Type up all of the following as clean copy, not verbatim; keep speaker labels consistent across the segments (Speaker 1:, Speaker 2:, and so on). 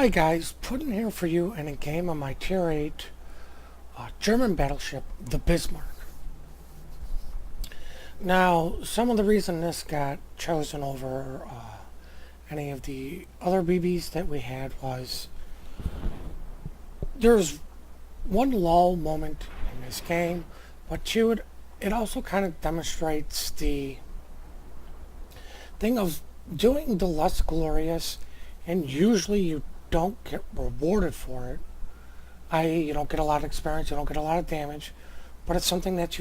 Speaker 1: Hi guys, Puddin here for you in a game on my Tier 8 German battleship, the Bismarck. Now, some of the reason this got chosen over any of the other BBs that we had was there's one lull moment in this game, but two, it also kind of demonstrates the thing of doing the less glorious, and usually you don't get rewarded for it. You don't get a lot of experience, you don't get a lot of damage, but it's something that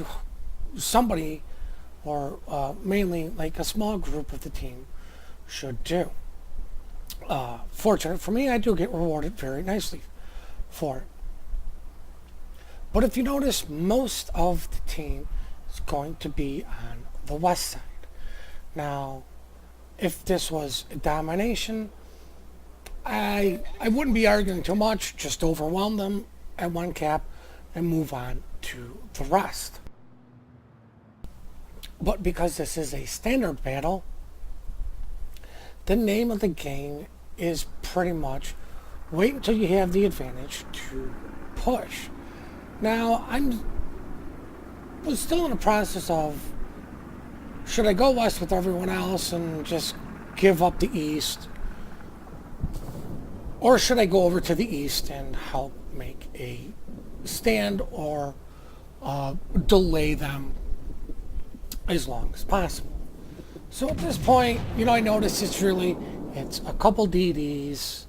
Speaker 1: somebody, or mainly like a small group of the team, should do. Fortunate for me, I do get rewarded very nicely for it. But if you notice, most of the team is going to be on the west side. Now, if this was a domination, I wouldn't be arguing too much, just overwhelm them at one cap and move on to the rest. But because this is a standard battle, the name of the game is pretty much wait until you have the advantage to push. Now, was still in the process of, should I go west with everyone else and just give up the east? Or should I go over to the east and help make a stand or delay them as long as possible? So at this point, I notice it's a couple DDs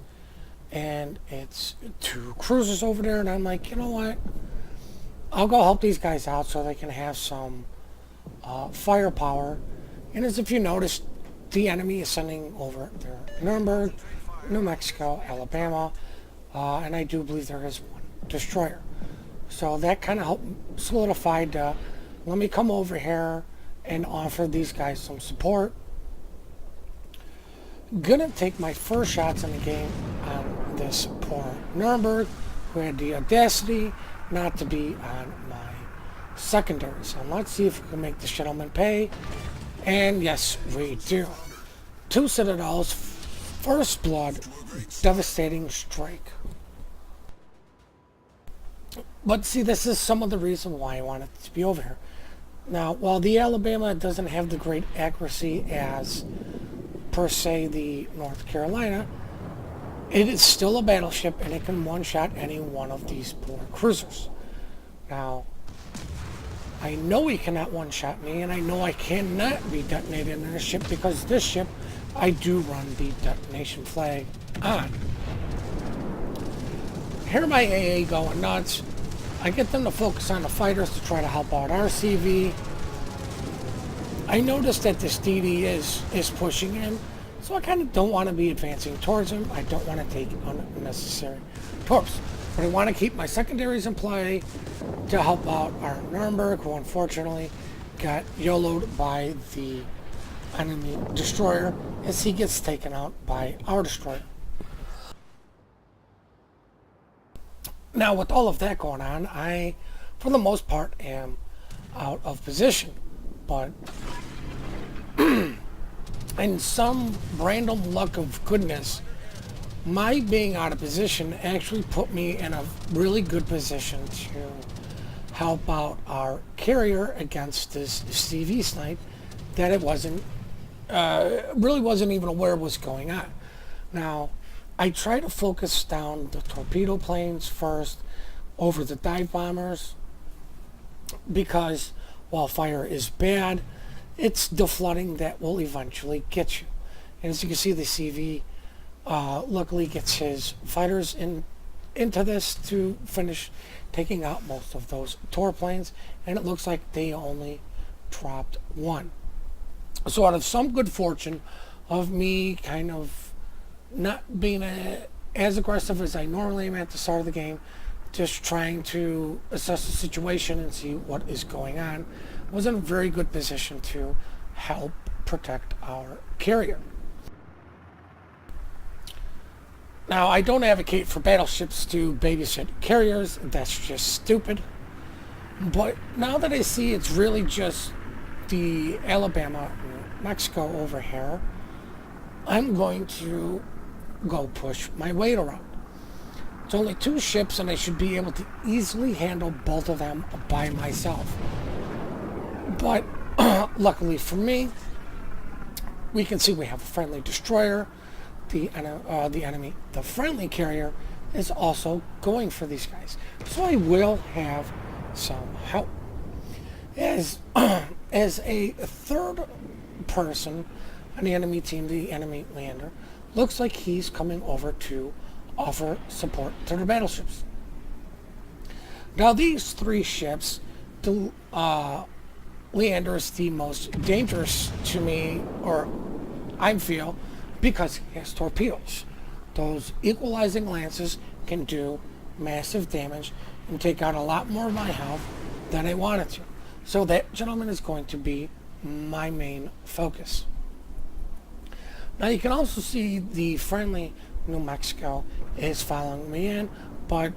Speaker 1: and it's two cruisers over there, and I'm like, you know what? I'll go help these guys out so they can have some firepower. And as if you noticed, the enemy is sending over their Nuremberg, New Mexico, Alabama, and I do believe there is one destroyer. So that kind of helped solidified, let me come over here and offer these guys some support. Gonna take my first shots in the game on this poor Nuremberg, who had the audacity not to be on my secondaries. And let's see if we can make this gentleman pay. And yes, we do. Two Citadels, first blood, devastating strike. But see, this is some of the reason why I wanted to be over here. Now, while the Alabama doesn't have the great accuracy as, per se, the North Carolina, it is still a battleship and it can one-shot any one of these poor cruisers. Now, I know he cannot one-shot me, and I know I cannot be detonated in this ship, because this ship, I do run the detonation flag on. Hear my AA going nuts. I get them to focus on the fighters to try to help out our CV. I noticed that this DD is pushing in, so I kind of don't want to be advancing towards him. I don't want to take unnecessary torps. But I want to keep my secondaries in play to help out our Nuremberg, who unfortunately got YOLO'd by the enemy destroyer as he gets taken out by our destroyer. Now, with all of that going on, I, for the most part, am out of position. But in some random luck of goodness, my being out of position actually put me in a really good position to help out our carrier against this CV snipe that it really wasn't even aware was going on. Now, I try to focus down the torpedo planes first over the dive bombers, because while fire is bad, it's the flooding that will eventually get you. And as you can see, the CV luckily gets his fighters into this to finish taking out most of those tor planes, and it looks like they only dropped one. So out of some good fortune of me kind of not being as aggressive as I normally am at the start of the game, just trying to assess the situation and see what is going on, I was in a very good position to help protect our carrier. Now, I don't advocate for battleships to babysit carriers. That's just stupid. But now that I see it's really just the Alabama, New Mexico over here, I'm going to go push my weight around. It's only 2 ships, and I should be able to easily handle both of them by myself. But luckily for me, we can see we have a friendly destroyer. The friendly carrier is also going for these guys. So I will have some help. As a third person on the enemy team, the enemy lander, looks like he's coming over to offer support to the battleships. Now these 3 ships, the Leander is the most dangerous to me, or I feel, because he has torpedoes. Those equalizing lances can do massive damage and take out a lot more of my health than I wanted to. So that gentleman is going to be my main focus. Now you can also see the friendly New Mexico is following me in, but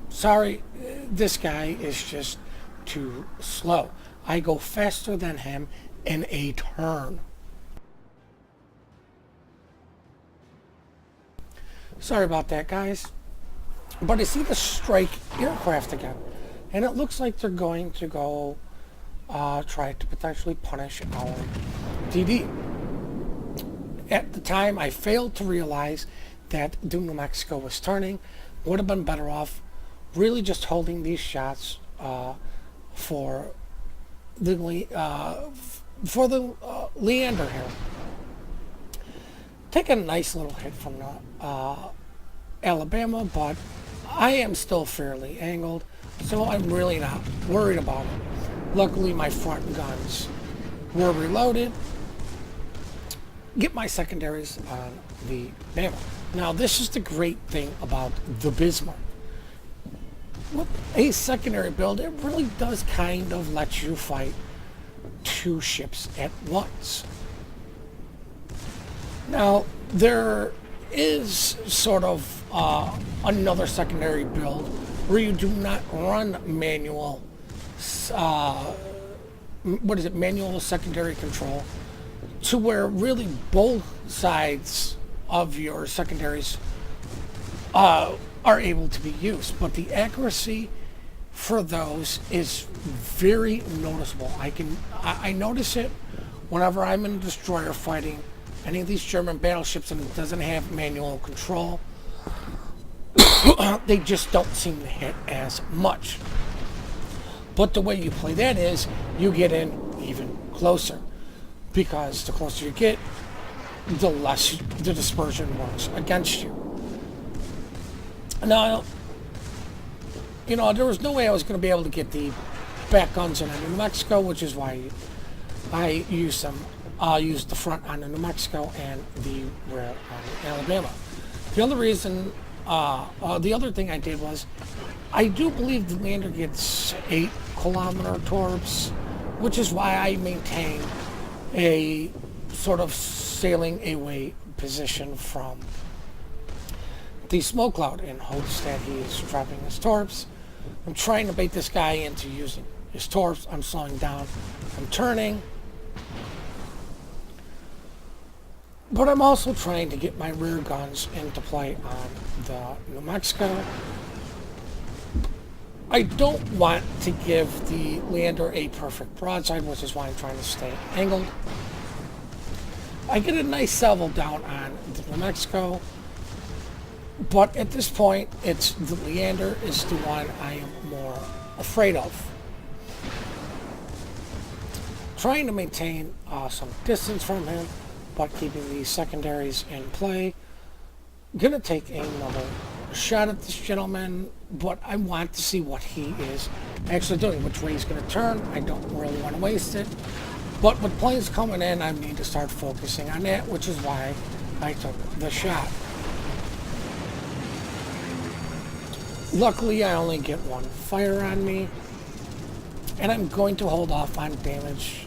Speaker 1: sorry, this guy is just too slow. I go faster than him in a turn. Sorry about that, guys. But I see the strike aircraft again, and it looks like they're going to go try to potentially punish our DD. At the time, I failed to realize that New Mexico was turning. Would have been better off really just holding these shots for the Leander here. Take a nice little hit from the Alabama, but I am still fairly angled, so I'm really not worried about it. Luckily, my front guns were reloaded. Get my secondaries on the Bama. Now, this is the great thing about the Bismarck. With a secondary build, it really does kind of let you fight 2 ships at once. Now, there is sort of another secondary build where you do not run manual, manual secondary control, to where really both sides of your secondaries are able to be used, but the accuracy for those is very noticeable. I notice it whenever I'm in a destroyer fighting any of these German battleships and it doesn't have manual control. They just don't seem to hit as much. But the way you play that is you get in even closer, because the closer you get, the less the dispersion works against you. Now, there was no way I was going to be able to get the back guns in New Mexico, which is why I used them. Used the front on the New Mexico and the rear on the Alabama. The other thing I did was, I do believe the Lander gets 8-kilometer torps, which is why I maintain a sort of sailing away position from the smoke cloud in hopes that he is dropping his torps. I'm trying to bait this guy into using his torps. I'm slowing down. I'm turning. But I'm also trying to get my rear guns into play on the New Mexico. I don't want to give the Leander a perfect broadside, which is why I'm trying to stay angled. I get a nice salvo down on the New Mexico, but at this point, it's the Leander is the one I am more afraid of. Trying to maintain some distance from him, but keeping these secondaries in play. Gonna take another shot at this gentleman, but I want to see what he is actually doing, which way he's gonna turn. I don't really want to waste it. But with planes coming in, I need to start focusing on that, which is why I took the shot. Luckily, I only get 1 fire on me, and I'm going to hold off on damage,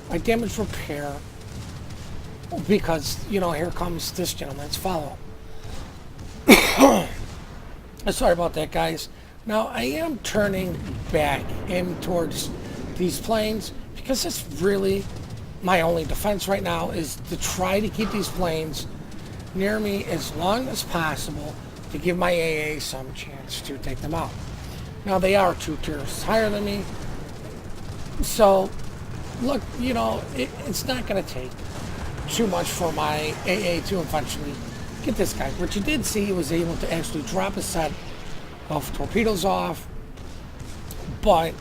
Speaker 1: my damage repair, because, here comes this gentleman's follow-up. Sorry about that, guys. Now, I am turning back in towards these planes, because it's really my only defense right now, is to try to keep these planes near me as long as possible to give my AA some chance to take them out. Now, they are 2 tiers higher than me, so look, it's not going to take too much for my AA to eventually get this guy. But you did see he was able to actually drop a set of torpedoes off, but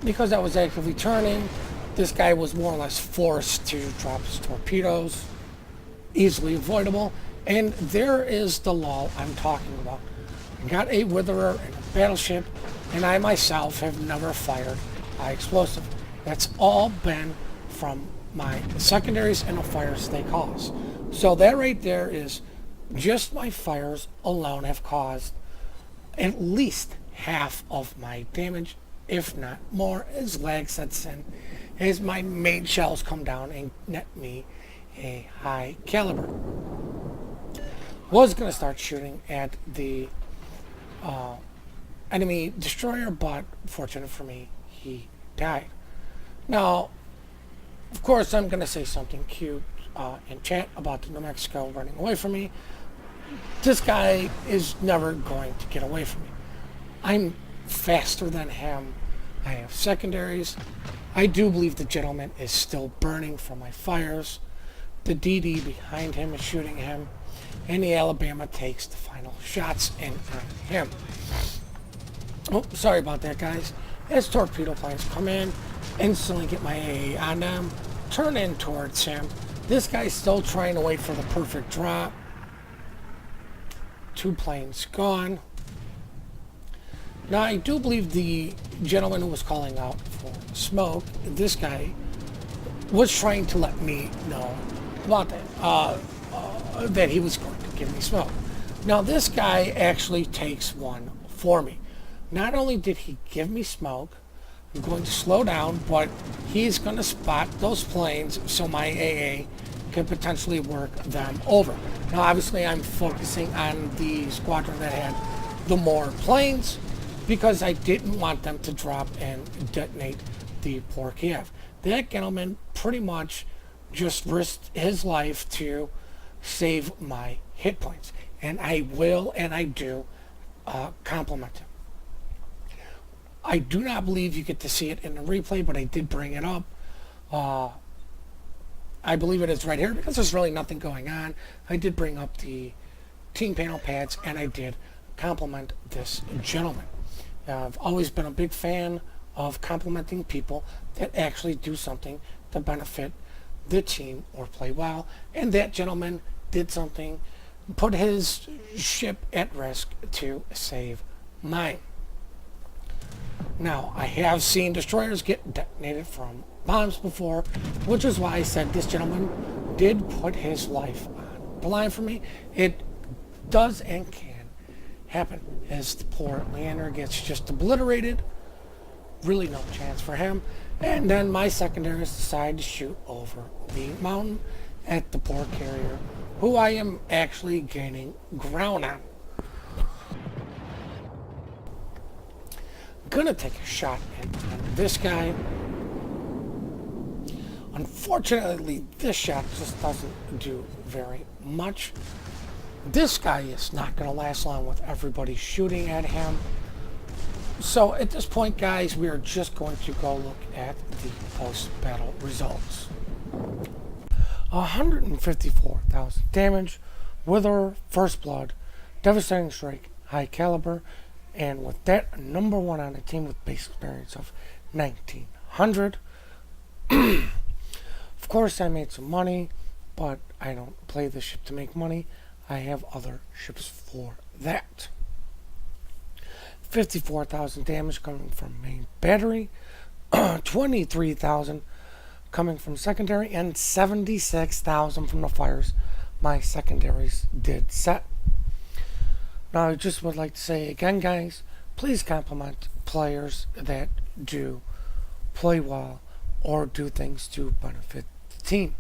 Speaker 1: because I was actively turning, this guy was more or less forced to drop his torpedoes, easily avoidable. And there is the lull I'm talking about. I got a witherer and a battleship, and I myself have never fired high explosive. That's all been from my secondaries and the fires they cause. So that right there is just my fires alone have caused at least half of my damage, if not more, as lag sets in, as my main shells come down and net me a high caliber. Was going to start shooting at the enemy destroyer, but fortunate for me, he died. Now, of course, I'm going to say something cute in chat about the New Mexico running away from me. This guy is never going to get away from me. I'm faster than him. I have secondaries. I do believe the gentleman is still burning from my fires. The DD behind him is shooting him, and the Alabama takes the final shots in on him. Oh, sorry about that, guys. As torpedo planes come in, instantly get my AA on them, turn in towards him. This guy's still trying to wait for the perfect drop. 2 planes gone. Now, I do believe the gentleman who was calling out for smoke, this guy, was trying to let me know about that, that he was going to give me smoke. Now, this guy actually takes one for me. Not only did he give me smoke, I'm going to slow down, but he's going to spot those planes so my AA can potentially work them over. Now, obviously, I'm focusing on the squadron that had the more planes because I didn't want them to drop and detonate the poor Kiev. That gentleman pretty much just risked his life to save my hit points. And I will, and I do, compliment him. I do not believe you get to see it in the replay, but I did bring it up. I believe it is right here because there's really nothing going on. I did bring up the team panel pads, and I did compliment this gentleman. I've always been a big fan of complimenting people that actually do something to benefit the team or play well. And that gentleman did something, put his ship at risk to save mine. Now, I have seen destroyers get detonated from bombs before, which is why I said this gentleman did put his life on the line for me. It does and can happen as the poor Leander gets just obliterated. Really no chance for him. And then my secondaries decide to shoot over the mountain at the poor carrier, who I am actually gaining ground on. Gonna take a shot at this guy. Unfortunately, this shot just doesn't do very much. This guy is not gonna last long with everybody shooting at him. So at this point, guys, we are just going to go look at the post-battle results. 154,000 damage, Wither, First Blood, Devastating Strike, High Caliber, and with that, number 1 on the team with base experience of 1900. Of course, I made some money, but I don't play this ship to make money. I have other ships for that. 54,000 damage coming from main battery, 23,000 coming from secondary, and 76,000 from the fires my secondaries did set. Now, I just would like to say again, guys, please compliment players that do play well or do things to benefit the team.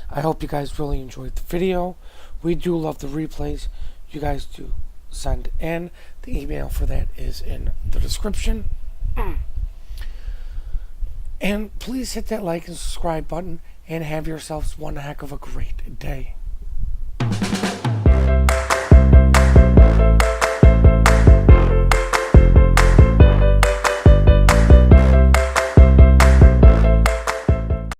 Speaker 1: I hope you guys really enjoyed the video. We do love the replays. You guys do send in. The email for that is in the description. And please hit that like and subscribe button and have yourselves one heck of a great day.